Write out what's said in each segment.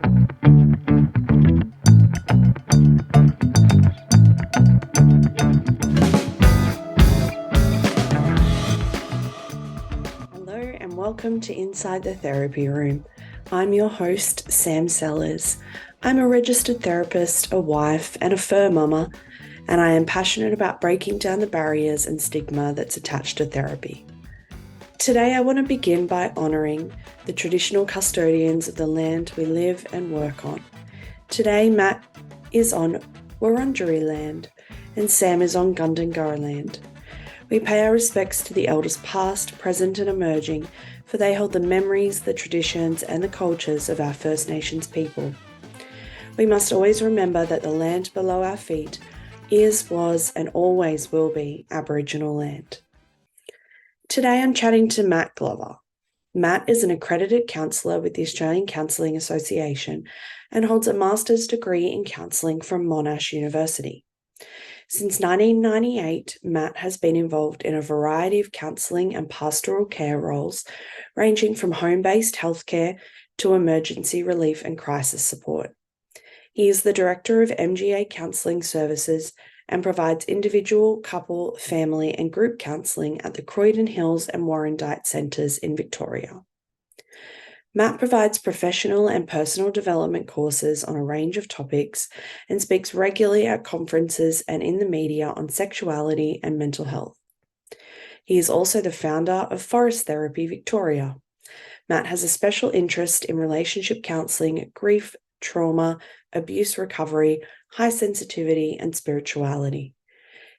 Hello and welcome to Inside the Therapy Room. I'm your host, Sam Sellers. I'm a registered therapist, a wife, and a fur mama, and I am passionate about breaking down the barriers and stigma that's attached to therapy. Today, I want to begin by honouring the traditional custodians of the land we live and work on. Today, Matt is on Wurundjeri land, and Sam is on Gundungurra land. We pay our respects to the elders past, present and emerging, for they hold the memories, the traditions and the cultures of our First Nations people. We must always remember that the land below our feet is, was and always will be Aboriginal land. Today I'm chatting to Matt Glover. Matt is an accredited counsellor with the Australian Counselling Association and holds a master's degree in counselling from Monash University. Since 1998, Matt has been involved in a variety of counselling and pastoral care roles, ranging from home-based healthcare to emergency relief and crisis support. He is the director of MGA Counselling Services and provides individual, couple, family and group counselling at the Croydon Hills and Warrandyte Centres in Victoria. Matt provides professional and personal development courses on a range of topics and speaks regularly at conferences and in the media on sexuality and mental health. He is also the founder of Forest Therapy Victoria. Matt has a special interest in relationship counselling, grief, trauma, abuse recovery, high sensitivity, and spirituality.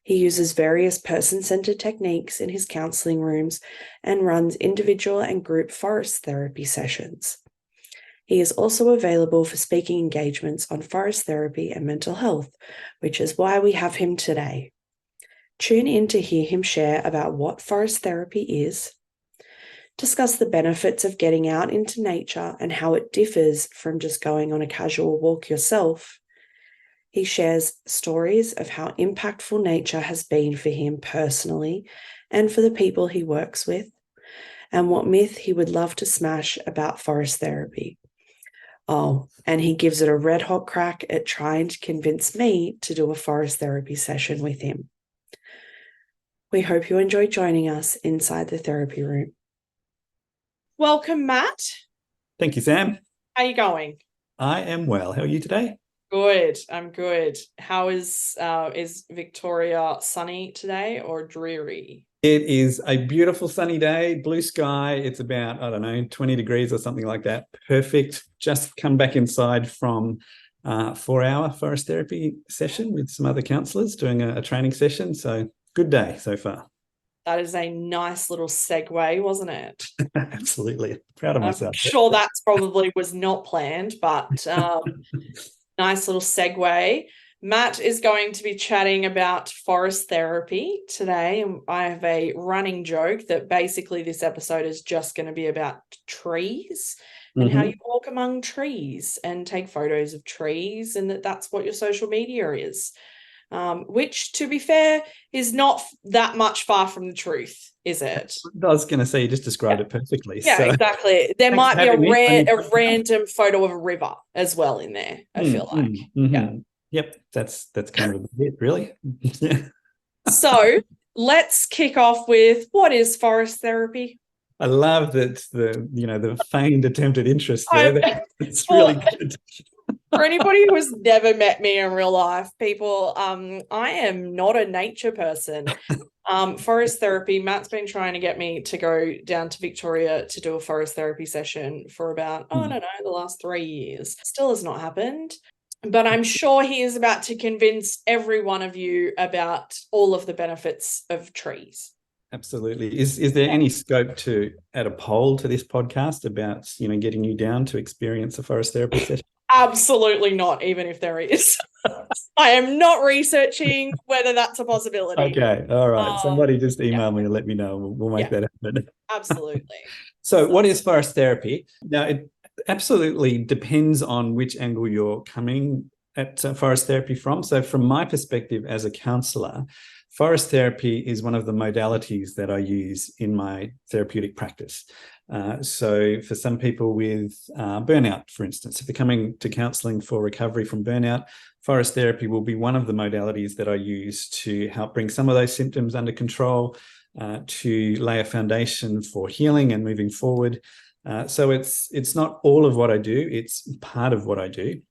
He uses various person-centered techniques in his counselling rooms and runs individual and group forest therapy sessions. He is also available for speaking engagements on forest therapy and mental health, which is why we have him today. Tune in to hear him share about what forest therapy is, discuss the benefits of getting out into nature and how it differs from just going on a casual walk yourself. He shares stories of how impactful nature has been for him personally and for the people he works with, and what myth he would love to smash about forest therapy. Oh, and he gives it a red hot crack at trying to convince me to do a forest therapy session with him. We hope you enjoy joining us inside the therapy room. Welcome, Matt. Thank you, Sam. How are you going? I am well. How are you today? Good. I'm good. How is Victoria sunny today or dreary? It is a beautiful sunny day, blue sky. It's about, 20 degrees or something like that. Perfect. Just come back inside from a 4-hour forest therapy session with some other counsellors doing a training session. So good day so far. That is a nice little segue, wasn't it? Absolutely. Proud of myself. I'm sure that's probably was not planned, but nice little segue. Matt is going to be chatting about forest therapy today. I have a running joke that basically this episode is just going to be about trees and how you walk among trees and take photos of trees, and that's what your social media is. Which, to be fair, is not that much far from the truth, is it? I was going to say, you just described it perfectly. Yeah, so. exactly. There might be a random photo of a river as well in there, I feel like. Yeah. Yep, that's kind of it, really. So let's kick off with, what is forest therapy? I love that the feigned attempt at interest there. It's really good. For anybody who has never met me in real life, people, I am not a nature person. Forest therapy, Matt's been trying to get me to go down to Victoria to do a forest therapy session for about, the last 3 years. Still has not happened. But I'm sure he is about to convince every one of you about all of the benefits of trees. Absolutely. Is there any scope to add a poll to this podcast about, getting you down to experience a forest therapy session? Absolutely not, even if there is. I am not researching whether that's a possibility. Okay. All right. Somebody just email me and let me know. We'll make that happen. Absolutely. So what is forest therapy? Now, it absolutely depends on which angle you're coming at forest therapy from. So from my perspective as a counsellor, forest therapy is one of the modalities that I use in my therapeutic practice. So for some people with burnout, for instance, if they're coming to counselling for recovery from burnout, forest therapy will be one of the modalities that I use to help bring some of those symptoms under control, to lay a foundation for healing and moving forward. So it's not all of what I do, it's part of what I do.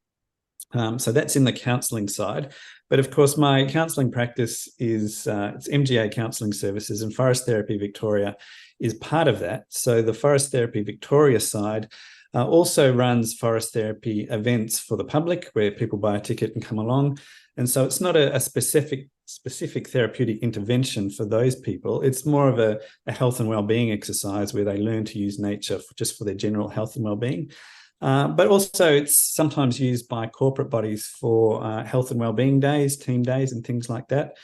So that's in the counselling side. But of course, my counselling practice is it's MGA Counselling Services, and Forest Therapy Victoria is part of that. So the Forest Therapy Victoria side also runs forest therapy events for the public where people buy a ticket and come along. And so it's not a specific therapeutic intervention for those people. It's more of a health and well-being exercise where they learn to use nature just for their general health and well-being. But also it's sometimes used by corporate bodies for health and wellbeing days, team days, and things like that,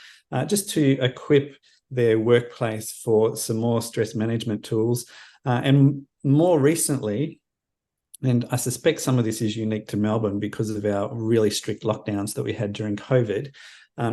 just to equip their workplace for some more stress management tools. And more recently, and I suspect some of this is unique to Melbourne because of our really strict lockdowns that we had during COVID,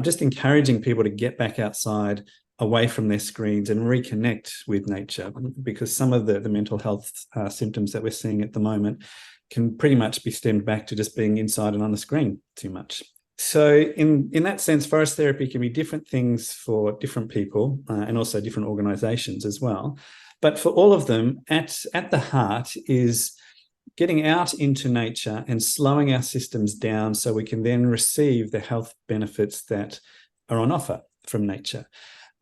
just encouraging people to get back outside, away from their screens, and reconnect with nature, because some of the mental health symptoms that we're seeing at the moment can pretty much be stemmed back to just being inside and on the screen too much. So in that sense, forest therapy can be different things for different people, and also different organizations as well. But for all of them, at the heart is getting out into nature and slowing our systems down so we can then receive the health benefits that are on offer from nature.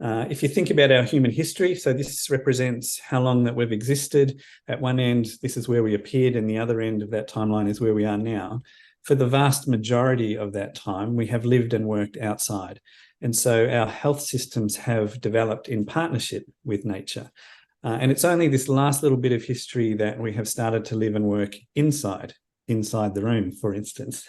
If you think about our human history, so this represents how long that we've existed. At one end, this is where we appeared, and the other end of that timeline is where we are now. For the vast majority of that time, we have lived and worked outside. And so our health systems have developed in partnership with nature. And it's only this last little bit of history that we have started to live and work inside the room, for instance.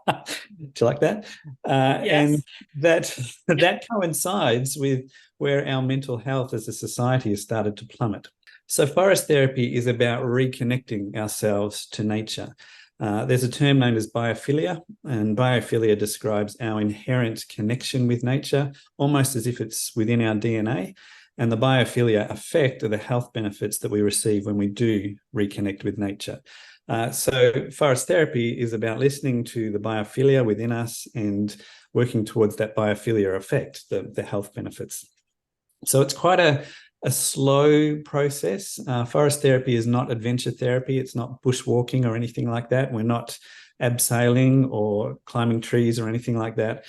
Do you like that? Yes. And that coincides with where our mental health as a society has started to plummet. So forest therapy is about reconnecting ourselves to nature. There's a term known as biophilia, and biophilia describes our inherent connection with nature, almost as if it's within our DNA. And the biophilia effect are the health benefits that we receive when we do reconnect with nature. So forest therapy is about listening to the biophilia within us and working towards that biophilia effect, the health benefits. So it's quite a slow process. Forest therapy is not adventure therapy. It's not bushwalking or anything like that. We're not abseiling or climbing trees or anything like that.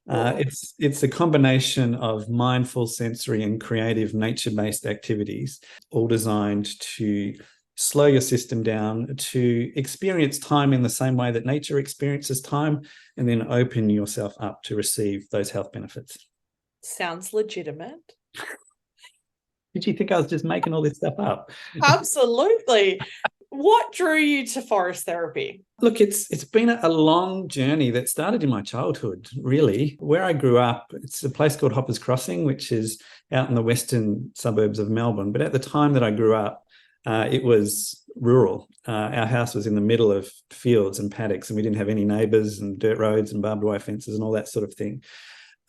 It's a combination of mindful, sensory, and creative nature-based activities, all designed to slow your system down, to experience time in the same way that nature experiences time, and then open yourself up to receive those health benefits. Sounds legitimate. Did you think I was just making all this stuff up? Absolutely. What drew you to forest therapy? Look, it's been a long journey that started in my childhood, really. Where I grew up, it's a place called Hoppers Crossing, which is out in the western suburbs of Melbourne. But at the time that I grew up, it was rural. Our house was in the middle of fields and paddocks, and we didn't have any neighbours, and dirt roads and barbed wire fences and all that sort of thing.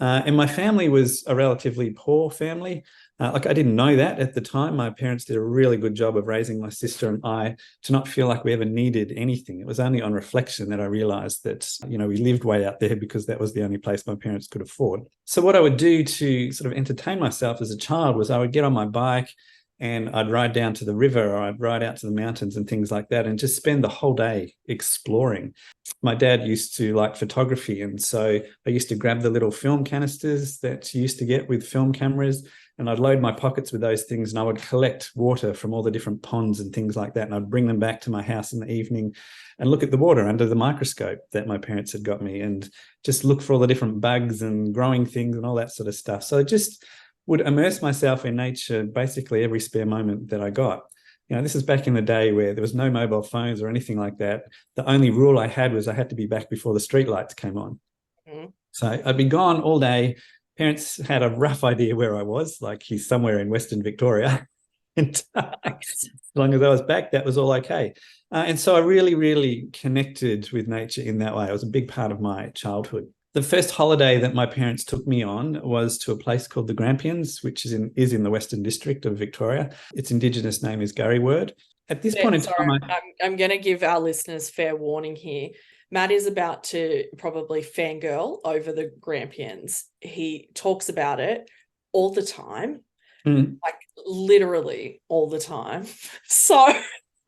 And my family was a relatively poor family. I didn't know that at the time. My parents did a really good job of raising my sister and I to not feel like we ever needed anything. It was only on reflection that I realized that, we lived way out there because that was the only place my parents could afford. So what I would do to sort of entertain myself as a child was I would get on my bike and I'd ride down to the river, or I'd ride out to the mountains and things like that, and just spend the whole day exploring. My dad used to like photography, and so I used to grab the little film canisters that you used to get with film cameras, and I'd load my pockets with those things, and I would collect water from all the different ponds and things like that, and I'd bring them back to my house in the evening and look at the water under the microscope that my parents had got me, and just look for all the different bugs and growing things and all that sort of stuff. So I just would immerse myself in nature basically every spare moment that I got. This is back in the day where there was no mobile phones or anything like that. The only rule I had was I had to be back before the streetlights came on. Mm-hmm. So I'd be gone all day. Parents had a rough idea where I was, like he's somewhere in Western Victoria. And as long as I was back, that was all okay. And so I really, really connected with nature in that way. It was a big part of my childhood. The first holiday that my parents took me on was to a place called the Grampians, which is in the Western District of Victoria. Its Indigenous name is Garryword. At this point in Sorry, time, I'm going to give our listeners fair warning here. Matt is about to probably fangirl over the Grampians. He talks about it all the time, like literally all the time. So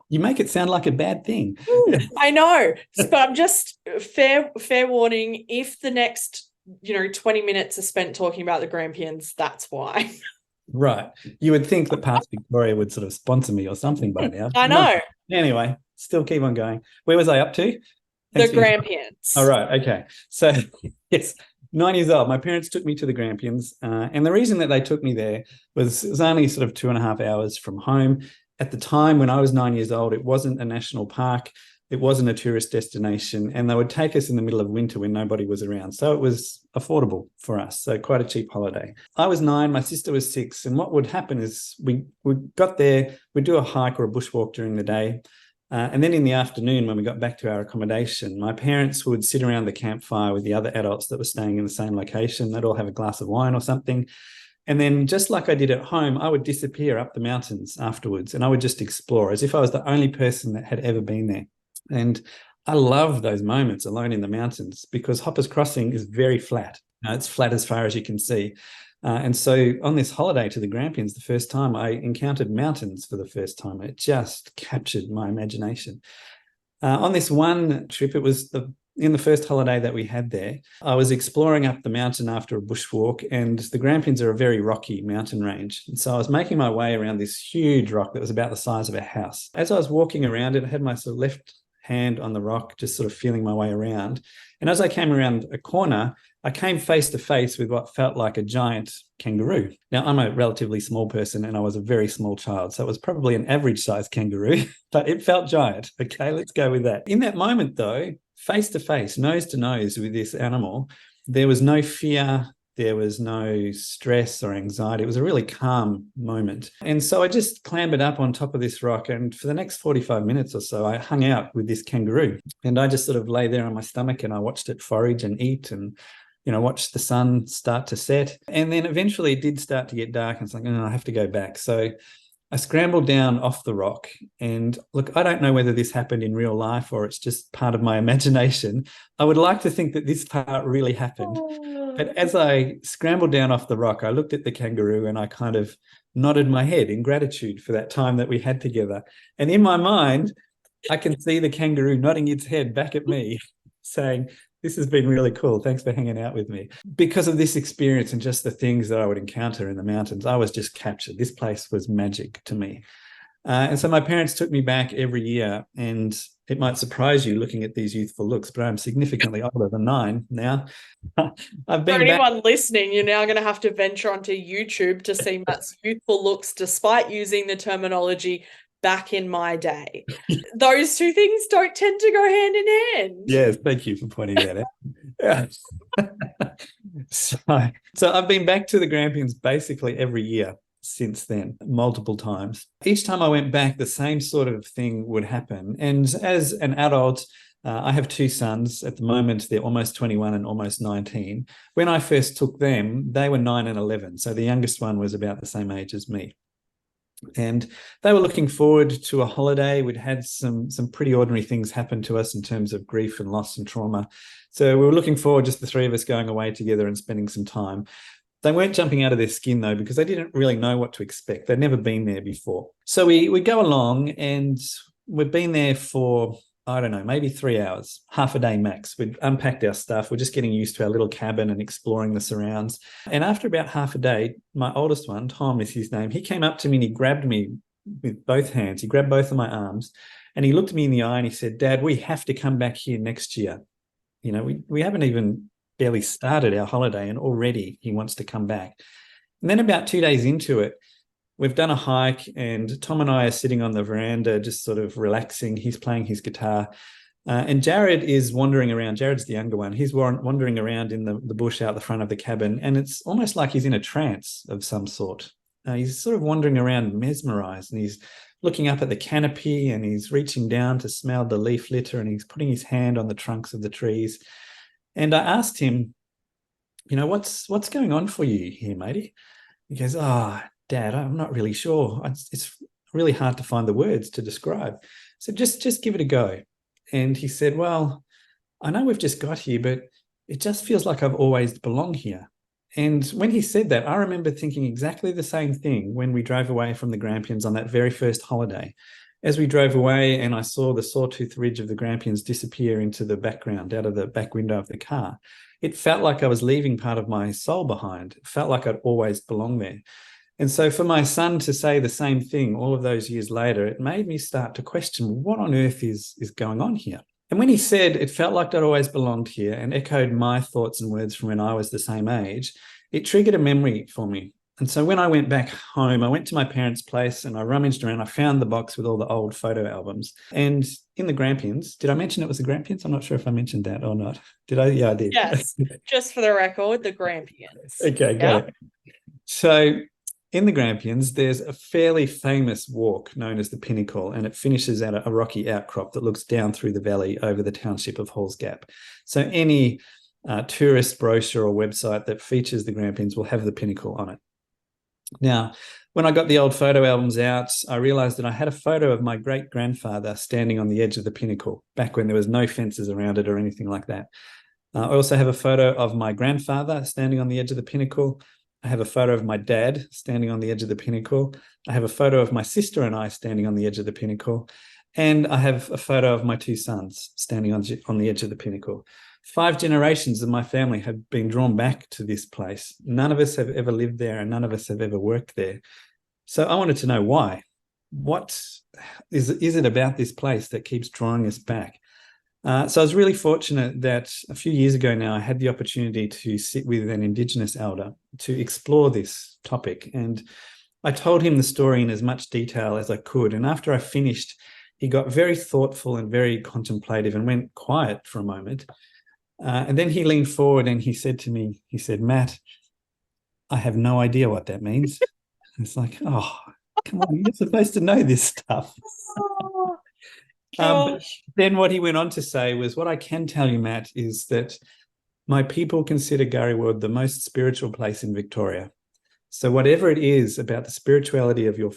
you make it sound like a bad thing. I know, but I'm just fair warning. If the next 20 minutes are spent talking about the Grampians, that's why. Right. You would think that Parts Victoria would sort of sponsor me or something by now. I know. Anyway, still keep on going. Where was I up to? The Grampians. All right. Okay. So, yes, 9 years old. My parents took me to the Grampians. And the reason that they took me there was it was only sort of 2.5 hours from home. At the time when I was 9 years old, it wasn't a national park. It wasn't a tourist destination. And they would take us in the middle of winter when nobody was around. So it was affordable for us. So quite a cheap holiday. I was 9, my sister was 6. And what would happen is we got there, we'd do a hike or a bushwalk during the day. And then in the afternoon, when we got back to our accommodation, my parents would sit around the campfire with the other adults that were staying in the same location. They'd all have a glass of wine or something. And then just like I did at home, I would disappear up the mountains afterwards and I would just explore as if I was the only person that had ever been there. And I love those moments alone in the mountains because Hoppers Crossing is very flat. It's flat as far as you can see. And so on this holiday to the Grampians, the first time I encountered mountains for the first time, it just captured my imagination. On this one trip, it was in the first holiday that we had there, I was exploring up the mountain after a bushwalk, and the Grampians are a very rocky mountain range. And so I was making my way around this huge rock that was about the size of a house. As I was walking around it, I had my sort of left hand on the rock, just sort of feeling my way around. And as I came around a corner, I came face to face with what felt like a giant kangaroo. Now, I'm a relatively small person and I was a very small child, so it was probably an average size kangaroo, but it felt giant. Okay, let's go with that. In that moment, though, face to face, nose to nose with this animal, there was no fear. There was no stress or anxiety. It was a really calm moment. And so I just clambered up on top of this rock. And for the next 45 minutes or so, I hung out with this kangaroo. And I just sort of lay there on my stomach and I watched it forage and eat and, watched the sun start to set. And then eventually it did start to get dark. And it's like, oh, I have to go back. So I scrambled down off the rock. And look, I don't know whether this happened in real life or it's just part of my imagination. I would like to think that this part really happened. But as I scrambled down off the rock, I looked at the kangaroo and I kind of nodded my head in gratitude for that time that we had together. And in my mind, I can see the kangaroo nodding its head back at me, saying, this has been really cool. Thanks for hanging out with me. Because of this experience and just the things that I would encounter in the mountains, I was just captured. This place was magic to me. And so my parents took me back every year, and it might surprise you looking at these youthful looks, but I'm significantly older than 9 now. I've been For anyone listening, you're now going to have to venture onto YouTube to see Matt's youthful looks, despite using the terminology back in my day. Those two things don't tend to go hand in hand. Yes, thank you for pointing that out. So I've been back to the Grampians basically every year since then, multiple times. Each time I went back, the same sort of thing would happen. And as an adult, I have 2 sons. At the moment, they're almost 21 and almost 19. When I first took them, they were 9 and 11. So the youngest one was about the same age as me. And they were looking forward to a holiday. We'd had some pretty ordinary things happen to us in terms of grief and loss and trauma. So we were looking forward, just the 3 of us going away together and spending some time. They weren't jumping out of their skin, though, because they didn't really know what to expect. They'd never been there before. So we go along, and we've been there for, I don't know, maybe 3 hours, half a day max. We'd unpacked our stuff. We're just getting used to our little cabin and exploring the surrounds. And after about half a day, my oldest one, Tom is his name, he came up to me and he grabbed me with both hands. He grabbed both of my arms and he looked me in the eye and he said, "Dad, we have to come back here next year. We haven't even barely started our holiday and already he wants to come back." And then about 2 days into it, we've done a hike and Tom and I are sitting on the veranda just sort of relaxing. He's playing his guitar and Jared is wandering around. Jared's the younger one. He's wandering around in the bush out the front of the cabin, and it's almost like he's in a trance of some sort. He's sort of wandering around mesmerized, and he's looking up at the canopy and he's reaching down to smell the leaf litter and he's putting his hand on the trunks of the trees. And I asked him, what's going on for you here, matey? He goes, oh, Dad, I'm not really sure. It's really hard to find the words to describe. So just give it a go. And he said, well, I know we've just got here, but it just feels like I've always belonged here. And when he said that, I remember thinking exactly the same thing when we drove away from the Grampians on that very first holiday. As we drove away and I saw the sawtooth ridge of the Grampians disappear into the background out of the back window of the car, it felt like I was leaving part of my soul behind. It felt like I'd always belonged there. And so for my son to say the same thing all of those years later, it made me start to question what on earth is going on here. And when he said it felt like I'd always belonged here and echoed my thoughts and words from when I was the same age, it triggered a memory for me. And so when I went back home, I went to my parents' place and I rummaged around. I found the box with all the old photo albums. And in the Grampians, did I mention it was the Grampians? I'm not sure if I mentioned that or not. Did I? Yeah, I did. Yes, just for the record, the Grampians. Okay, got it. So in the Grampians, there's a fairly famous walk known as the Pinnacle, and it finishes at a rocky outcrop that looks down through the valley over the township of Halls Gap. So any tourist brochure or website that features the Grampians will have the Pinnacle on it. Now, when I got the old photo albums out, I realized that I had a photo of my great-grandfather standing on the edge of the Pinnacle back when there was no fences around it or anything like that. I also have a photo of my grandfather standing on the edge of the Pinnacle. I have a photo of my dad standing on the edge of the Pinnacle. I have a photo of my sister and I standing on the edge of the Pinnacle. And I have a photo of my two sons standing on the edge of the Pinnacle. 5 generations of my family have been drawn back to this place. None of us have ever lived there and none of us have ever worked there. So I wanted to know why. What is it about this place that keeps drawing us back? So I was really fortunate that a few years ago now, I had the opportunity to sit with an Indigenous elder to explore this topic. And I told him the story in as much detail as I could. And after I finished, he got very thoughtful and very contemplative and went quiet for a moment. And then he leaned forward and he said to me, he said, Matt, I have no idea what that means. It's like, oh, come on, you're supposed to know this stuff. But then what he went on to say was, what I can tell you, Matt, is that my people consider Gariward the most spiritual place in Victoria. So whatever it is about the spirituality of your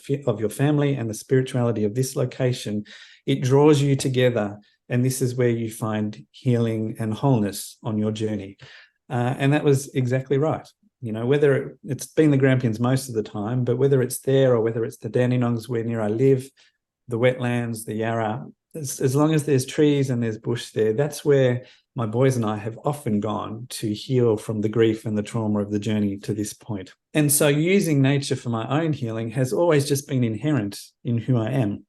family and the spirituality of this location, it draws you together. And this is where you find healing and wholeness on your journey. And that was exactly right. You know, whether it's been the Grampians most of the time, but whether it's there or whether it's the Dandenongs where near I live, the wetlands, the Yarra, as long as there's trees and there's bush there, that's where my boys and I have often gone to heal from the grief and the trauma of the journey to this point. And so using nature for my own healing has always just been inherent in who I am.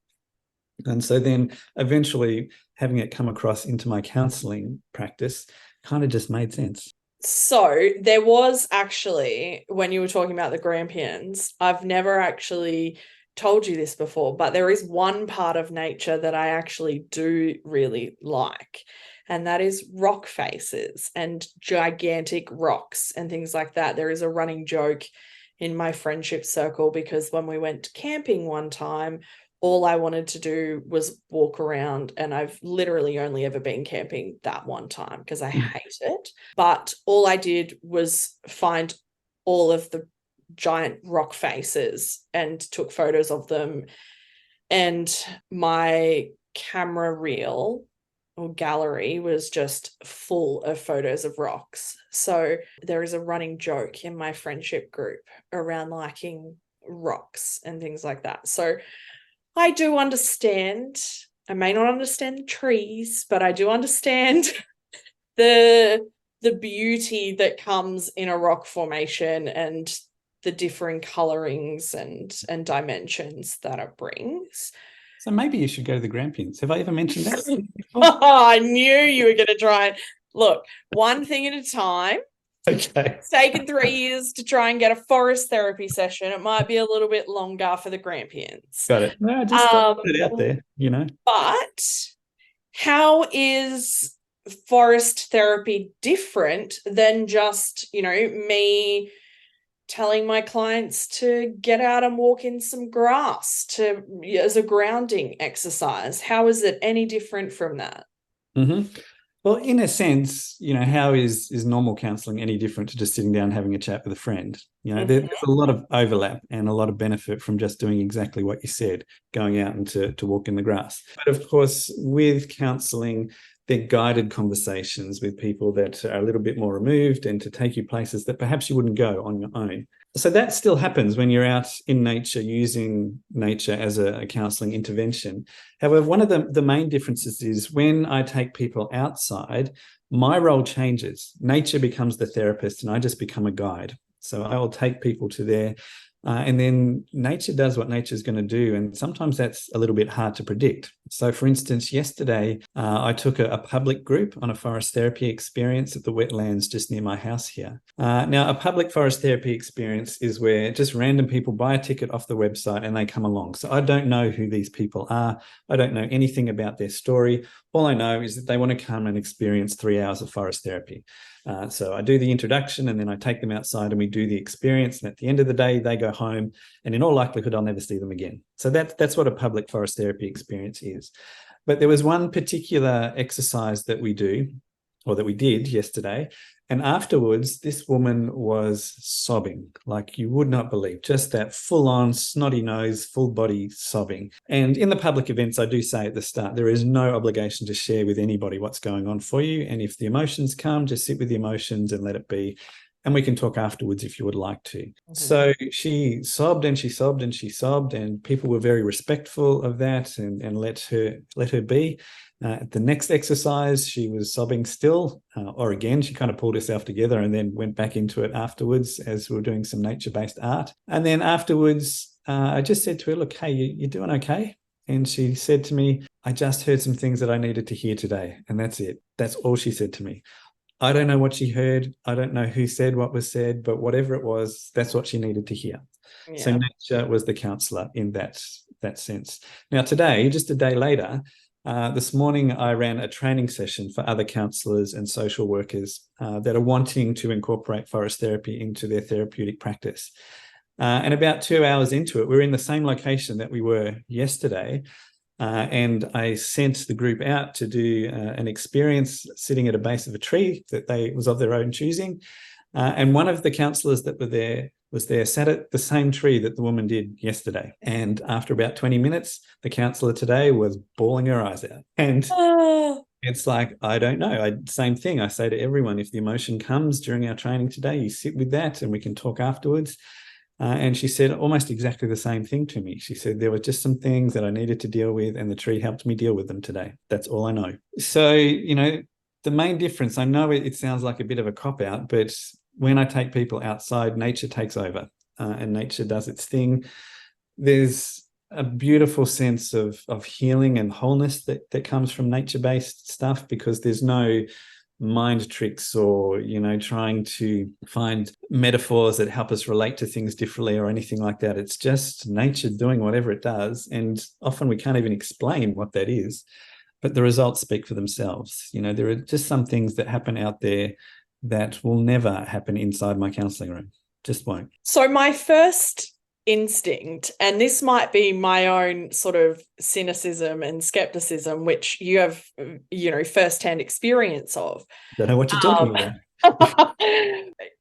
And so then eventually having it come across into my counselling practice kind of just made sense. So there was actually, when you were talking about the Grampians, I've never actually told you this before, but there is one part of nature that I actually do really like, and that is rock faces and gigantic rocks and things like that. There is a running joke in my friendship circle because when we went camping one time, all I wanted to do was walk around, and I've literally only ever been camping that one time because I hate it. But all I did was find all of the giant rock faces and took photos of them. And my camera reel or gallery was just full of photos of rocks. So there is a running joke in my friendship group around liking rocks and things like that. So I do understand. I may not understand the trees, but I do understand the beauty that comes in a rock formation and the differing colorings and dimensions that it brings. So maybe you should go to the Grampians. Have I ever mentioned that? Oh, I knew you were going to try and look, one thing at a time. Okay. It's taken 3 years to try and get a forest therapy session. It might be a little bit longer for the Grampians. Got it. No, just put it out there, you know. But how is forest therapy different than just, me telling my clients to get out and walk in some grass as a grounding exercise? How is it any different from that? Mm-hmm. Well, in a sense, how is normal counselling any different to just sitting down having a chat with a friend? There's a lot of overlap and a lot of benefit from just doing exactly what you said, going out and to walk in the grass. But of course, with counselling, they're guided conversations with people that are a little bit more removed and to take you places that perhaps you wouldn't go on your own. So that still happens when you're out in nature, using nature as a counselling intervention. However, one of the main differences is when I take people outside, my role changes. Nature becomes the therapist and I just become a guide. So I will take people to there and then nature does what nature's going to do. And sometimes that's a little bit hard to predict. So, for instance, yesterday, I took a public group on a forest therapy experience at the wetlands just near my house here. Now, a public forest therapy experience is where just random people buy a ticket off the website and they come along. So I don't know who these people are. I don't know anything about their story. All I know is that they want to come and experience 3 hours of forest therapy. So I do the introduction and then I take them outside and we do the experience. And at the end of the day, they go home and in all likelihood, I'll never see them again. So that's what a public forest therapy experience is. But there was one particular exercise that we do, or that we did yesterday. And afterwards, this woman was sobbing like you would not believe, just that full on snotty nose, full body sobbing. And in the public events, I do say at the start, there is no obligation to share with anybody what's going on for you. And if the emotions come, just sit with the emotions and let it be. And we can talk afterwards if you would like to. Mm-hmm. So she sobbed and she sobbed and she sobbed, and people were very respectful of that and let her be. At the next exercise, she was sobbing still, or again, she kind of pulled herself together and then went back into it afterwards as we were doing some nature-based art. And then afterwards, I just said to her, look, hey, you doing okay? And she said to me, I just heard some things that I needed to hear today. And that's it. That's all she said to me. I don't know what she heard. I don't know who said what was said, but whatever it was, that's what she needed to hear. Yeah. So nature was the counsellor in that sense. Now today, just a day later, this morning I ran a training session for other counsellors and social workers that are wanting to incorporate forest therapy into their therapeutic practice. And about 2 hours into it, we're in the same location that we were yesterday. And I sent the group out to do an experience sitting at a base of a tree that was of their own choosing. And one of the counsellors that was there sat at the same tree that the woman did yesterday. And after about 20 minutes, the counsellor today was bawling her eyes out. And it's like, I don't know. Same thing. I say to everyone, if the emotion comes during our training today, you sit with that and we can talk afterwards. And she said almost exactly the same thing to me. She said, there were just some things that I needed to deal with and the tree helped me deal with them today. That's all I know. So, the main difference, I know it sounds like a bit of a cop-out, but when I take people outside, nature takes over and nature does its thing. There's a beautiful sense of healing and wholeness that comes from nature-based stuff, because there's no mind tricks or trying to find metaphors that help us relate to things differently or anything like that. It's just nature doing whatever it does, and often we can't even explain what that is, but the results speak for themselves. There are just some things that happen out there that will never happen inside my counselling room. Just won't. So my first instinct, and this might be my own sort of cynicism and skepticism, which you have, firsthand experience of. Don't know what you're talking about.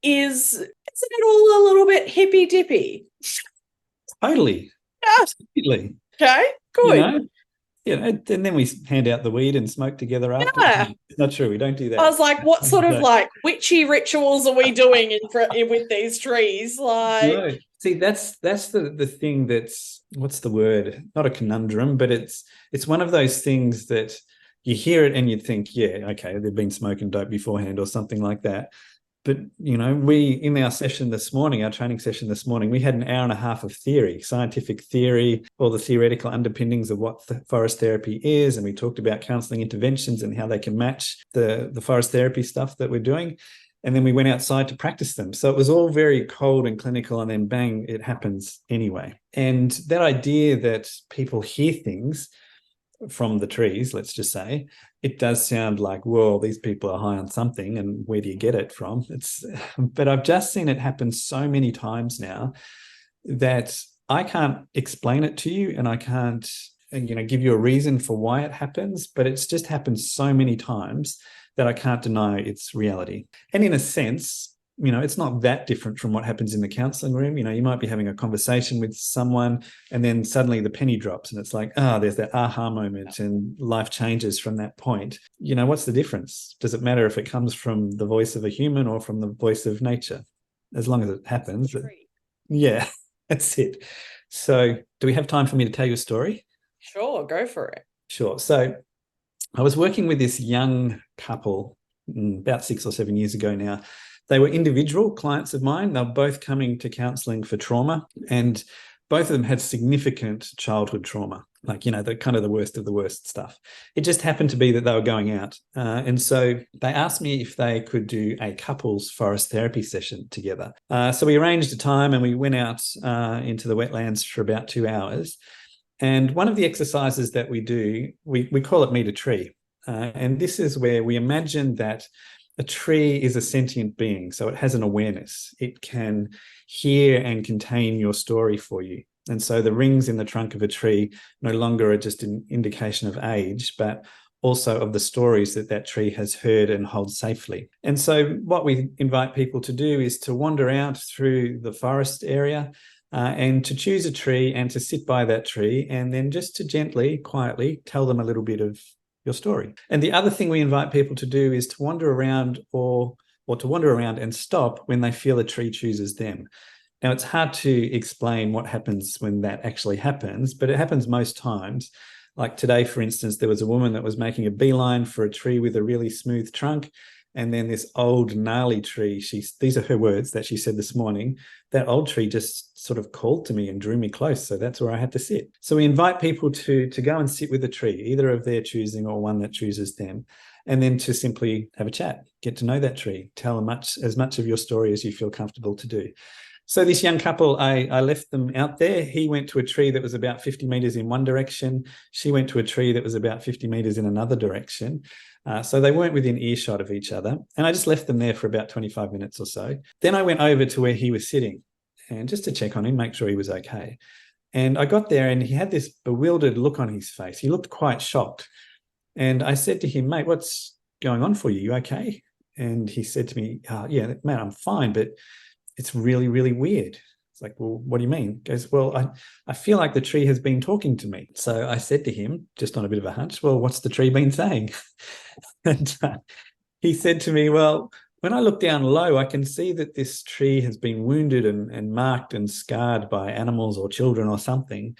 Isn't it all a little bit hippy dippy? Totally. Yeah. Absolutely. Okay, good. And then we hand out the weed and smoke together after. Yeah. It's not true. We don't do that. I was like, what sort of witchy rituals are we doing with these trees? No. See, that's the thing that's, what's the word? Not a conundrum, but it's one of those things that you hear it and you think, yeah, okay, they've been smoking dope beforehand or something like that. But, we, in our session this morning, our training session this morning, we had an hour and a half of theory, scientific theory, all the theoretical underpinnings of what forest therapy is. And we talked about counselling interventions and how they can match the forest therapy stuff that we're doing. And then we went outside to practice them. So it was all very cold and clinical, and then bang, it happens anyway. And that idea that people hear things from the trees, let's just say, it does sound like, well, these people are high on something, and where do you get it from? But I've just seen it happen so many times now that I can't explain it to you, and I can't, give you a reason for why it happens, but it's just happened so many times that I can't deny its reality. And in a sense, it's not that different from what happens in the counselling room. You might be having a conversation with someone and then suddenly the penny drops and it's like, there's that aha moment and life changes from that point. What's the difference? Does it matter if it comes from the voice of a human or from the voice of nature? As long as it happens. Yeah, that's it. So do we have time for me to tell you a story? Sure, go for it. Sure. So I was working with this young couple about 6 or 7 years ago now. They were individual clients of mine. They were both coming to counselling for trauma, and both of them had significant childhood trauma, like, the kind of the worst of the worst stuff. It just happened to be that they were going out. And so they asked me if they could do a couples forest therapy session together. So we arranged a time and we went out into the wetlands for about 2 hours. And one of the exercises that we do, we call it Meet a Tree. And this is where we imagine that a tree is a sentient being, so it has an awareness. It can hear and contain your story for you. And so the rings in the trunk of a tree no longer are just an indication of age, but also of the stories that tree has heard and holds safely. And so what we invite people to do is to wander out through the forest area and to choose a tree and to sit by that tree and then just to gently, quietly tell them a little bit of your story. And the other thing we invite people to do is to wander around or to wander around and stop when they feel a tree chooses them. Now, it's hard to explain what happens when that actually happens, but it happens most times. Like today, for instance, there was a woman that was making a beeline for a tree with a really smooth trunk. And then this old gnarly tree, these are her words that she said this morning, that old tree just sort of called to me and drew me close. So that's where I had to sit. So we invite people to go and sit with a tree, either of their choosing or one that chooses them, and then to simply have a chat, get to know that tree, tell as much of your story as you feel comfortable to do. So this young couple, I left them out there. He went to a tree that was about 50 meters in one direction. She went to a tree that was about 50 meters in another direction. So they weren't within earshot of each other. And I just left them there for about 25 minutes or so. Then I went over to where he was sitting and just to check on him, make sure he was okay. And I got there and he had this bewildered look on his face. He looked quite shocked. And I said to him, mate, what's going on for you? You okay? And he said to me, yeah, man, I'm fine, but it's really, really weird. It's like, well, what do you mean? He goes, well, I feel like the tree has been talking to me. So I said to him, just on a bit of a hunch, well, what's the tree been saying? And he said to me, well, when I look down low, I can see that this tree has been wounded and marked and scarred by animals or children or something.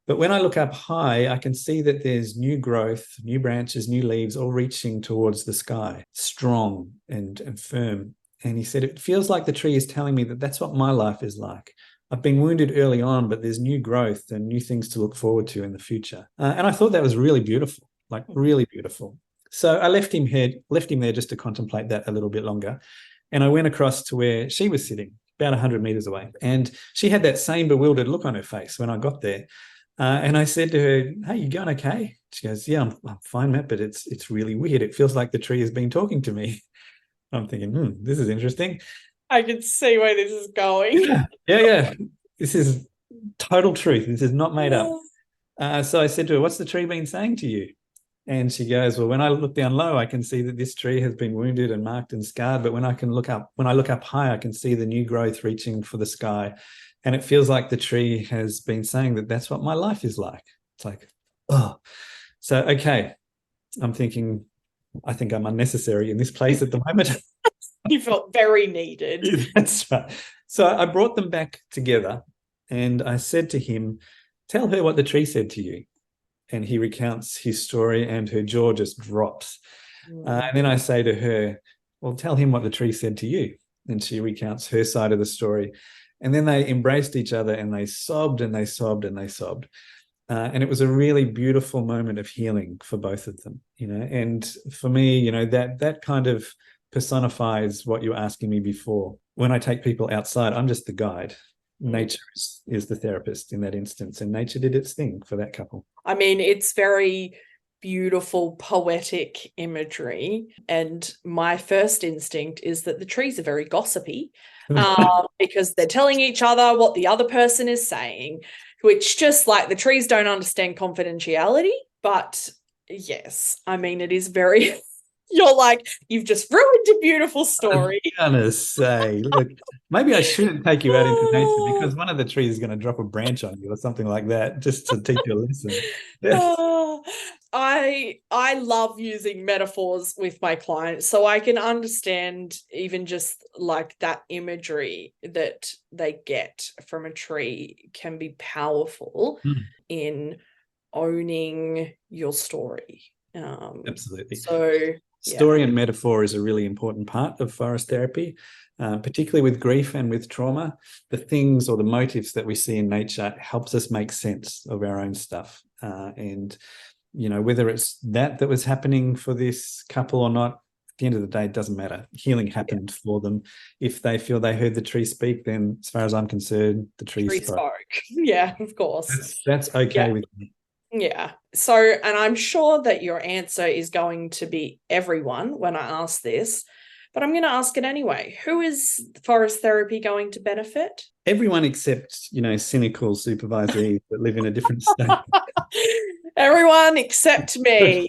But when I look up high, I can see that there's new growth, new branches, new leaves, all reaching towards the sky, strong and firm. And he said, it feels like the tree is telling me that that's what my life is like. I've been wounded early on, but there's new growth and new things to look forward to in the future. And I thought that was really beautiful, like really beautiful. So I left him there just to contemplate that a little bit longer. And I went across to where she was sitting, about 100 meters away. And she had that same bewildered look on her face when I got there. And I said to her, hey, you going okay? She goes, yeah, I'm fine, Matt, but it's really weird. It feels like the tree has been talking to me. I'm thinking, this is interesting. I can see where this is going. Yeah. This is total truth. This is not made up. So I said to her, what's the tree been saying to you? And she goes, well, when I look down low, I can see that this tree has been wounded and marked and scarred. But when I look up high, I can see the new growth reaching for the sky. And it feels like the tree has been saying that that's what my life is like. It's like, oh. So, okay. I'm thinking, I think I'm unnecessary in this place at the moment. You felt very needed. That's right. So I brought them back together and I said to him, tell her what the tree said to you. And he recounts his story and her jaw just drops. And then I say to her, well, tell him what the tree said to you. And she recounts her side of the story. And then they embraced each other and they sobbed and they sobbed and they sobbed. And it was a really beautiful moment of healing for both of them, and for me, that kind of personifies what you were asking me before. When I take people outside, I'm just the guide. Nature is the therapist in that instance, and nature did its thing for that couple. I mean, it's very beautiful, poetic imagery. And my first instinct is that the trees are very gossipy because they're telling each other what the other person is saying, which just like the trees don't understand confidentiality. But yes, I mean, it is very You're like, you've just ruined a beautiful story. I'm gonna say, look, maybe I shouldn't take you out into nature because one of the trees is going to drop a branch on you or something like that, just to teach you a lesson. Yes. Oh, I love using metaphors with my clients, so I can understand even just like that imagery that they get from a tree can be powerful in owning your story. Absolutely. So Story and metaphor is a really important part of forest therapy, particularly with grief and with trauma. The things or the motives that we see in nature helps us make sense of our own stuff. And, you know, whether it's that was happening for this couple or not, at the end of the day, it doesn't matter. Healing happened for them. If they feel they heard the tree speak, then as far as I'm concerned, the tree spoke. Yeah, of course. That's okay with me. Yeah. So, and I'm sure that your answer is going to be everyone when I ask this, but I'm going to ask it anyway. Who is forest therapy going to benefit? Everyone except, you know, cynical supervisees that live in a different state. Everyone except me.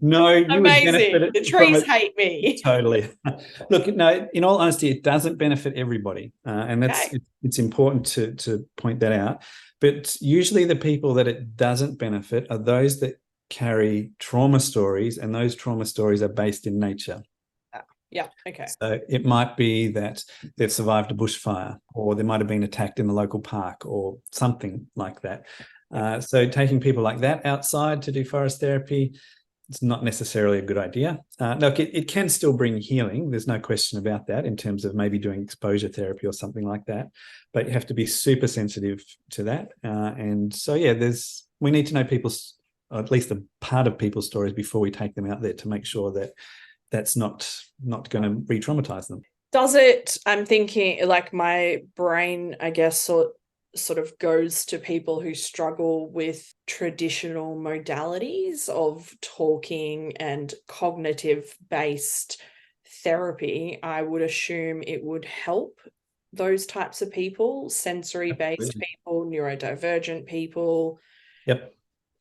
No, you Amazing. would benefit The trees hate me. Totally. Look, no, in all honesty, it doesn't benefit everybody. And it's important to point that out. But usually the people that it doesn't benefit are those that carry trauma stories, and those trauma stories are based in nature. Yeah. Okay. So it might be that they've survived a bushfire, or they might have been attacked in the local park, or something like that. So taking people like that outside to do forest therapy, it's not necessarily a good idea. Look, it can still bring healing. There's no question about that in terms of maybe doing exposure therapy or something like that. But you have to be super sensitive to that. And so, yeah, we need to know people's, or at least a part of people's stories before we take them out there to make sure that that's not going to re-traumatize them. Does it, I'm thinking, like, my brain, I guess, sort of goes to people who struggle with traditional modalities of talking and cognitive based therapy. I would assume it would help those types of people, sensory based people, neurodivergent people. Yep.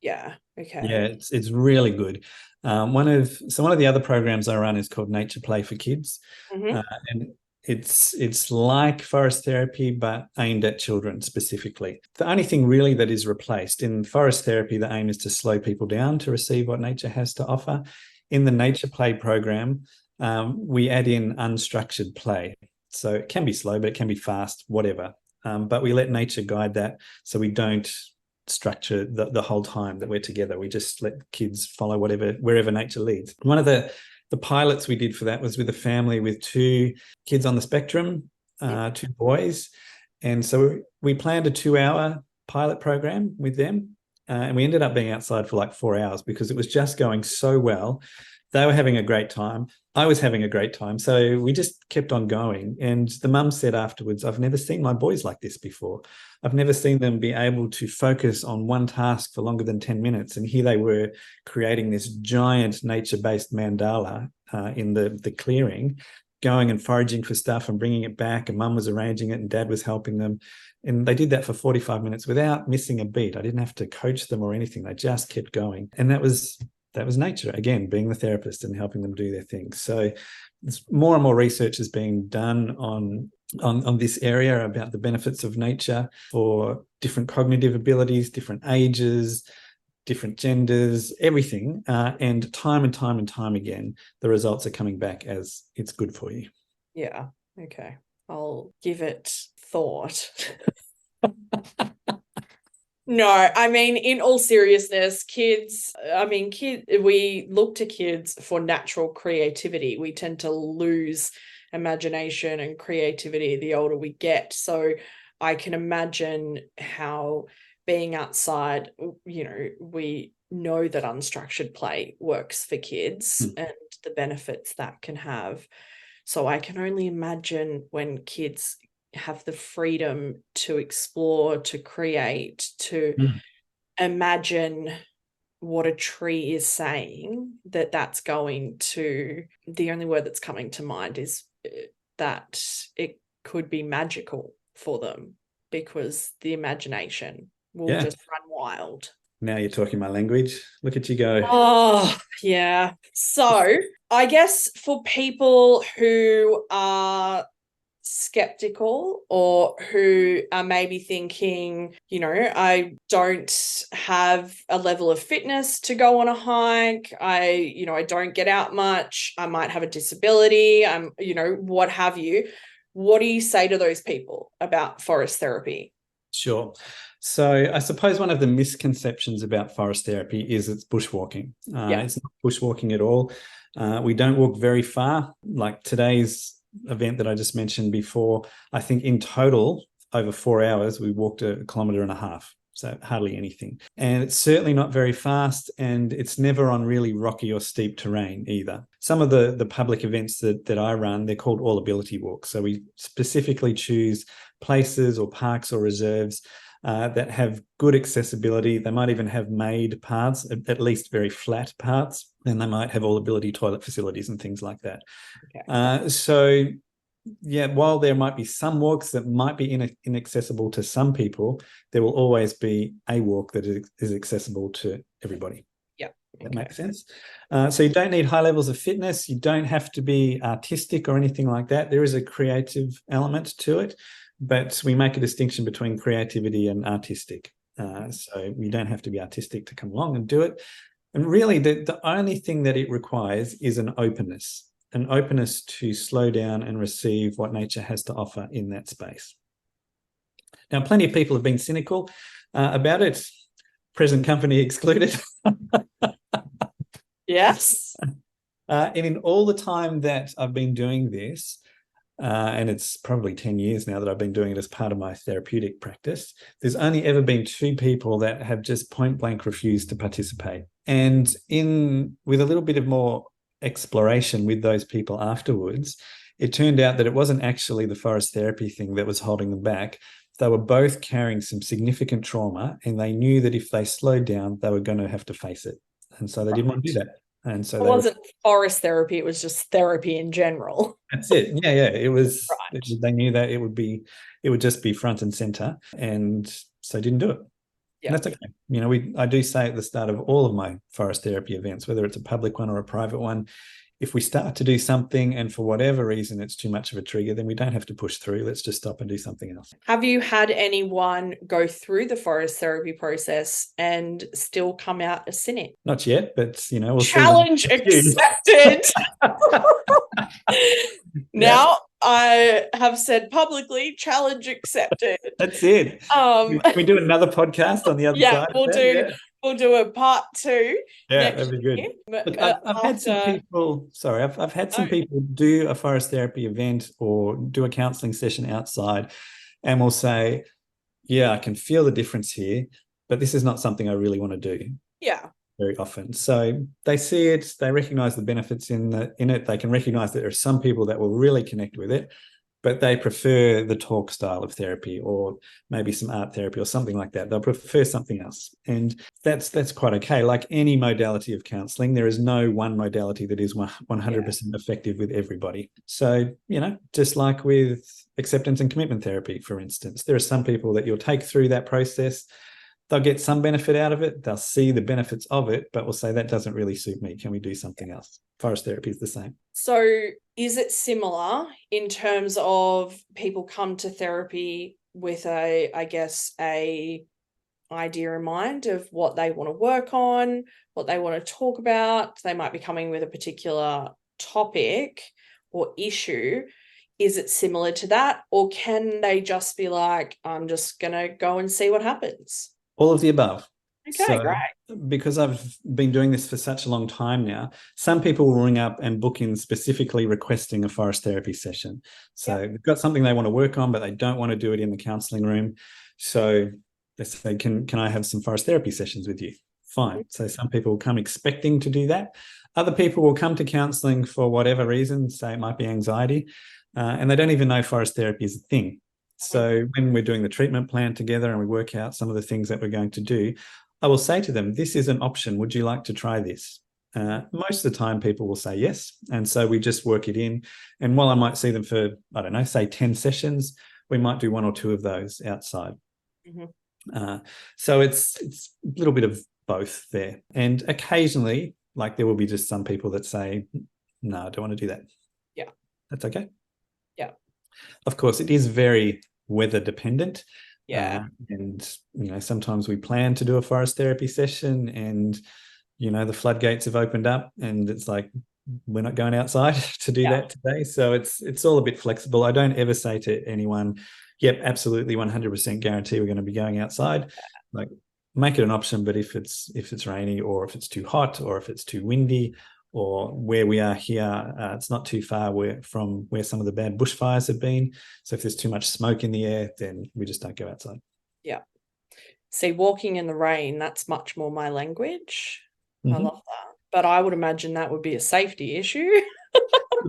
Yeah. Okay. Yeah, it's really good. One of the other programs I run is called Nature Play for Kids, and it's like forest therapy but aimed at children specifically. The only thing really that is replaced in forest therapy, the aim is to slow people down to receive what nature has to offer. In the Nature Play program, we add in unstructured play, so it can be slow, but it can be fast, whatever. But we let nature guide that, so we don't structure the whole time that we're together. We just let kids follow wherever nature leads. One of the pilots we did for that was with a family with 2 kids on the spectrum, 2 boys. And so we planned a 2-hour pilot program with them. And we ended up being outside for like 4 hours because it was just going so well. They were having a great time. I was having a great time. So we just kept on going. And the mum said afterwards, I've never seen my boys like this before. I've never seen them be able to focus on one task for longer than 10 minutes. And here they were creating this giant nature-based mandala in the clearing, going and foraging for stuff and bringing it back. And mum was arranging it and dad was helping them. And they did that for 45 minutes without missing a beat. I didn't have to coach them or anything. They just kept going. And that was nature, again, being the therapist and helping them do their things. So more and more research is being done on this area about the benefits of nature for different cognitive abilities, different ages, different genders, everything. And time again, the results are coming back as it's good for you. Yeah. Okay. I'll give it thought. No, I mean, in all seriousness, we look to kids for natural creativity. We tend to lose imagination and creativity the older we get. So I can imagine how being outside, you know, we know that unstructured play works for kids and the benefits that can have. So I can only imagine when kids have the freedom to explore, to create, to imagine what a tree is saying, that's going to, the only word that's coming to mind is that it could be magical for them because the imagination will just run wild. Now you're talking my language. Look at you go. Oh, yeah. So I guess for people who are skeptical or who are maybe thinking, I don't have a level of fitness to go on a hike. I don't get out much. I might have a disability. What have you. What do you say to those people about forest therapy? Sure. So I suppose one of the misconceptions about forest therapy is it's bushwalking. It's not bushwalking at all. We don't walk very far. Like today's event that I just mentioned before, I think in total, over 4 hours, we walked 1.5 kilometers. So hardly anything. And it's certainly not very fast, and it's never on really rocky or steep terrain either. Some of the public events that I run, they're called all ability walks. So we specifically choose places or parks or reserves that have good accessibility. They might even have made paths, at least very flat paths, and they might have all ability toilet facilities and things like that. Okay. So yeah, while there might be some walks that might be inaccessible to some people, there will always be a walk that is accessible to everybody. Yeah. That makes sense. So you don't need high levels of fitness. You don't have to be artistic or anything like that. There is a creative element to it, but we make a distinction between creativity and artistic. So you don't have to be artistic to come along and do it. And really, the only thing that it requires is an openness to slow down and receive what nature has to offer in that space. Now, plenty of people have been cynical about it, present company excluded. Yes. And in all the time that I've been doing this, and it's probably 10 years now that I've been doing it as part of my therapeutic practice, there's only ever been 2 people that have just point blank refused to participate. And with a little bit of more exploration with those people afterwards, it turned out that it wasn't actually the forest therapy thing that was holding them back. They were both carrying some significant trauma, and they knew that if they slowed down, they were going to have to face it. And so they didn't want to do that. And so it wasn't forest therapy, it was just therapy in general. That's it. Yeah. It was, right. They knew that it would just be front and center, and so didn't do it. Yeah. And that's okay. I do say at the start of all of my forest therapy events, whether it's a public one or a private one, if we start to do something and for whatever reason it's too much of a trigger, then we don't have to push through. Let's just stop and do something else. Have you had anyone go through the forest therapy process and still come out a cynic? Not yet, but we'll challenge accepted. Now I have said publicly, challenge accepted. That's it. Can we do another podcast on the other side? We'll do a part 2. Yeah, that'd be good. Look, I've had some people. Sorry, I've had some people do a forest therapy event or do a counselling session outside, and will say, "Yeah, I can feel the difference here, but this is not something I really want to do." Yeah. Very often. So they see it, they recognize the benefits in it. They can recognize that there are some people that will really connect with it, but they prefer the talk style of therapy or maybe some art therapy or something like that. They'll prefer something else. And that's quite okay. Like any modality of counseling, there is no one modality that is 100% effective with everybody. So, just like with acceptance and commitment therapy, for instance, there are some people that you'll take through that process. They'll get some benefit out of it. They'll see the benefits of it, but will say, that doesn't really suit me. Can we do something else? Forest therapy is the same. So is it similar in terms of people come to therapy with a idea in mind of what they want to work on, what they want to talk about? They might be coming with a particular topic or issue. Is it similar to that? Or can they just be like, I'm just going to go and see what happens? All of the above. Okay, great. Because I've been doing this for such a long time now, some people will ring up and book in specifically requesting a forest therapy session. So they've got something they want to work on, but they don't want to do it in the counselling room. So they say, can I have some forest therapy sessions with you? Fine. So some people will come expecting to do that. Other people will come to counselling for whatever reason, say it might be anxiety, and they don't even know forest therapy is a thing. So when we're doing the treatment plan together and we work out some of the things that we're going to do, I will say to them, this is an option. Would you like to try this? Most of the time people will say yes. And so we just work it in. And while I might see them for, say 10 sessions, we might do 1 or 2 of those outside. Mm-hmm. So it's a little bit of both there. And occasionally, like there will be just some people that say, no, I don't want to do that. Yeah. That's okay. Yeah. Of course, it is very weather dependent. Yeah. And, sometimes we plan to do a forest therapy session and, the floodgates have opened up and it's like, we're not going outside to do that today. So it's all a bit flexible. I don't ever say to anyone, yep, absolutely 100% guarantee we're going to be going outside. Like, make it an option, but if it's rainy or if it's too hot or if it's too windy or where we are here, it's not too far from where some of the bad bushfires have been. So if there's too much smoke in the air, then we just don't go outside. Yeah. See, walking in the rain, that's much more my language. I love that. But I would imagine that would be a safety issue.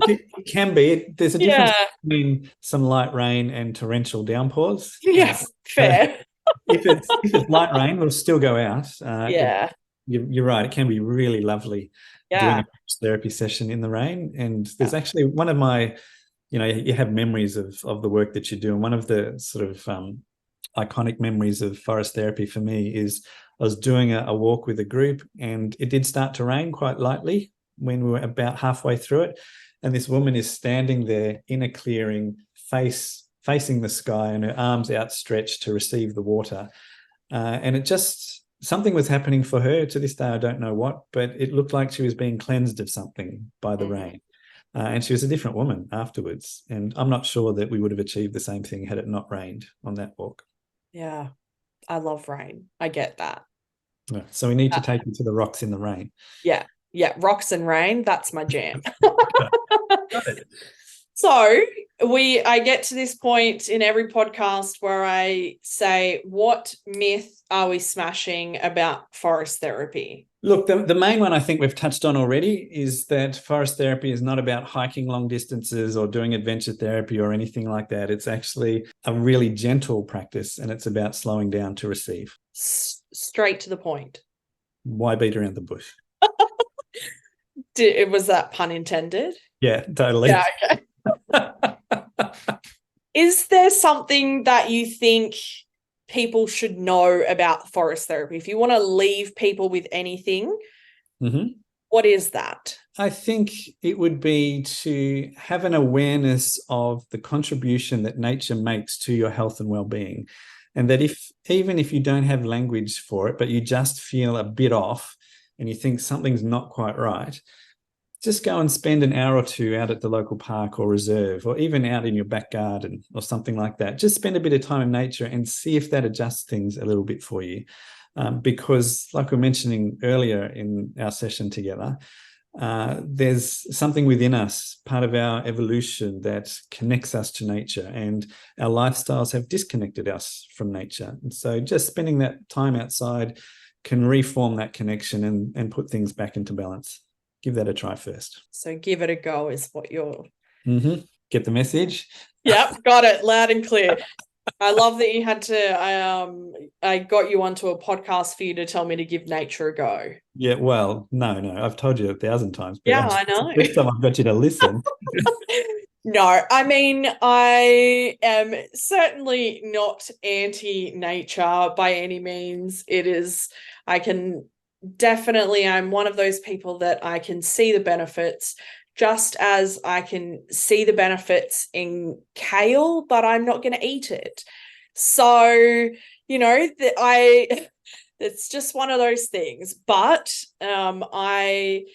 It can be. There's a difference Yeah. between some light rain and torrential downpours. Yes, fair. If it's light rain, we'll still go out. Yeah. You're right. It can be really lovely doing Yeah. a therapy session in the rain. And there's actually one of my, you have memories of the work that you do. And one of the sort of iconic memories of forest therapy for me is I was doing a walk with a group and it did start to rain quite lightly when we were about halfway through it. And this woman is standing there in a clearing, facing the sky and her arms outstretched to receive the water. And it just, something was happening for her. To this day, I don't know what, but it looked like she was being cleansed of something by the rain. And she was a different woman afterwards. And I'm not sure that we would have achieved the same thing had it not rained on that walk. Yeah. I love rain. I get that. Yeah. So we need to take you to the rocks in the rain. Yeah. Yeah. Rocks and rain. That's my jam. Got it. So I get to this point in every podcast where I say, what myth are we smashing about forest therapy? Look, the main one I think we've touched on already is that forest therapy is not about hiking long distances or doing adventure therapy or anything like that. It's actually a really gentle practice and it's about slowing down to receive. Straight to the point. Why beat around the bush? Was that pun intended? Yeah, totally. Yeah, okay. Is there something that you think people should know about forest therapy? If you want to leave people with anything, what is that? I think it would be to have an awareness of the contribution that nature makes to your health and well-being. And that even if you don't have language for it, but you just feel a bit off and you think something's not quite right, just go and spend an hour or two out at the local park or reserve, or even out in your back garden or something like that. Just spend a bit of time in nature and see if that adjusts things a little bit for you. Because like we were mentioning earlier in our session together, there's something within us, part of our evolution, that connects us to nature, and our lifestyles have disconnected us from nature. And so just spending that time outside can reform that connection and put things back into balance. Give that a try first. So give it a go is what you're... Get the message? Yep, got it, loud and clear. I love that you had to, I got you onto a podcast for you to tell me to give nature a go. Yeah, well, no, I've told you 1,000 times. But yeah, I know. This time I've got you to listen. No, I mean, I am certainly not anti-nature by any means. I'm one of those people that I can see the benefits, just as I can see the benefits in kale, but I'm not going to eat it. So, it's just one of those things. But I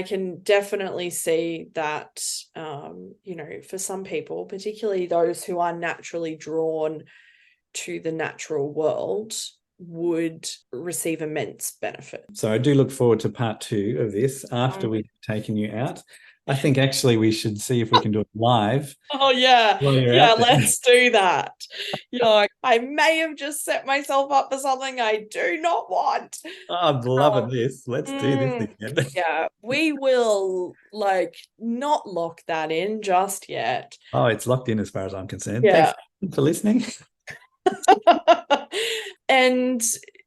can definitely see that, for some people, particularly those who are naturally drawn to the natural world, would receive immense benefit. So I do look forward to part 2 of this after we've taken you out. I think actually we should see if we can do it live. Oh, yeah. Yeah, let's do that. I may have just set myself up for something I do not want. I'm loving this. Let's do this again. Yeah, we will not lock that in just yet. Oh, it's locked in as far as I'm concerned. Yeah. Thanks for listening. And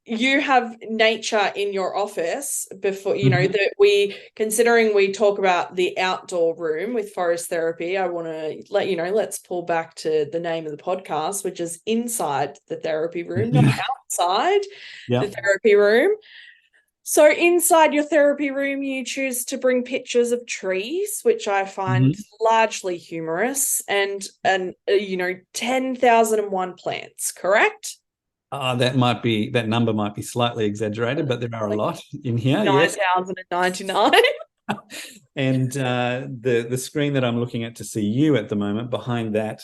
you have nature in your office before, you know, that considering we talk about the outdoor room with forest therapy, I want to let you know, let's pull back to the name of the podcast, which is Inside the Therapy Room, not outside the therapy room. So inside your therapy room, you choose to bring pictures of trees, which I find largely humorous, and 10,001 plants, correct? That number might be slightly exaggerated, but there are a lot in here. 9,099. And the screen that I'm looking at to see you at the moment, behind that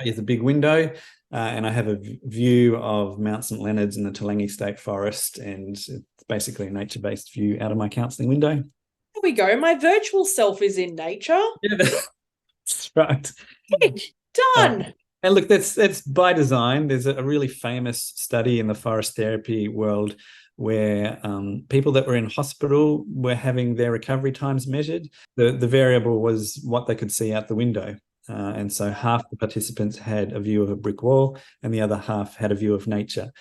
is a big window, and I have a view of Mount St Leonard's and the Toolangi State Forest, and it's basically a nature-based view out of my counselling window. There we go. My virtual self is in nature. Yeah, that's right. Done. And look, that's by design. There's a really famous study in the forest therapy world where people that were in hospital were having their recovery times measured. The variable was what they could see out the window. And so half the participants had a view of a brick wall and the other half had a view of nature.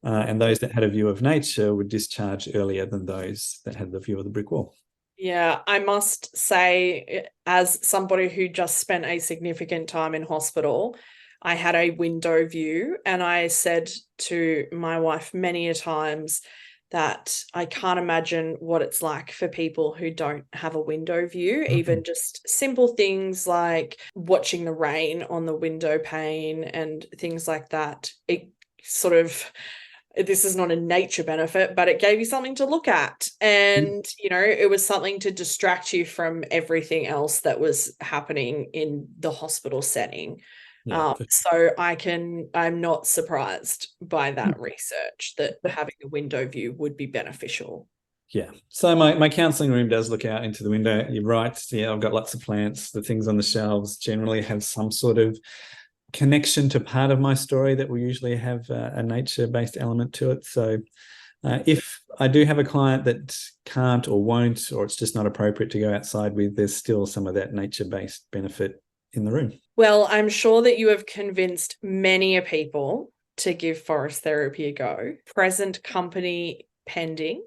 And those that had a view of nature would discharge earlier than those that had the view of the brick wall. Yeah, I must say, as somebody who just spent a significant time in hospital, I had a window view, and I said to my wife many a times that I can't imagine what it's like for people who don't have a window view, even just simple things like watching the rain on the window pane and things like that. It sort of, this is not a nature benefit, but it gave you something to look at. And, you know, it was something to distract you from everything else that was happening in the hospital setting. So I'm not surprised by that research that having a window view would be beneficial. Yeah. So my counselling room does look out into the window. You're right. Yeah, I've got lots of plants. The things on the shelves generally have some sort of connection to part of my story that will usually have a nature-based element to it. So if I do have a client that can't or won't, or it's just not appropriate to go outside with, there's still some of that nature-based benefit in the room. Well, I'm sure that you have convinced many a people to give forest therapy a go. Present company pending.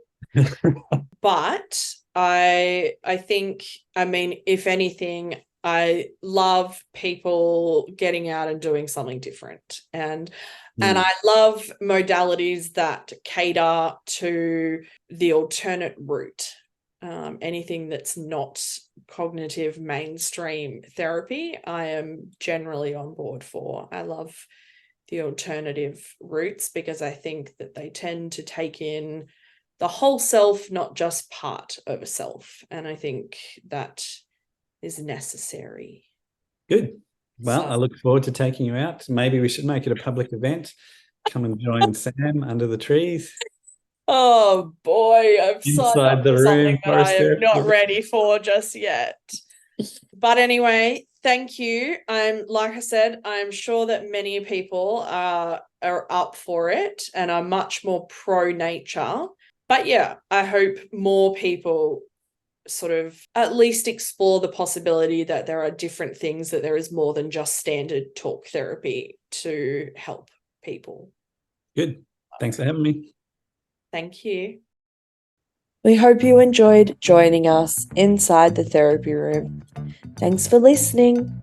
But I think, I mean, if anything, I love people getting out and doing something different. And I love modalities that cater to the alternate route. Anything that's not cognitive mainstream therapy, I am generally on board for. I love the alternative routes because I think that they tend to take in the whole self, not just part of a self. And I think that is necessary. Good. Well, I look forward to taking you out. Maybe we should make it a public event. Come and join Sam under the trees. Oh boy, I've Inside signed up the for something room, that I am not ready for just yet. But anyway, thank you. Like I said, I'm sure that many people are up for it and are much more pro nature. But yeah, I hope more people sort of at least explore the possibility that there are different things, that there is more than just standard talk therapy to help people. Good. Thanks for having me. Thank you. We hope you enjoyed joining us inside the therapy room. Thanks for listening.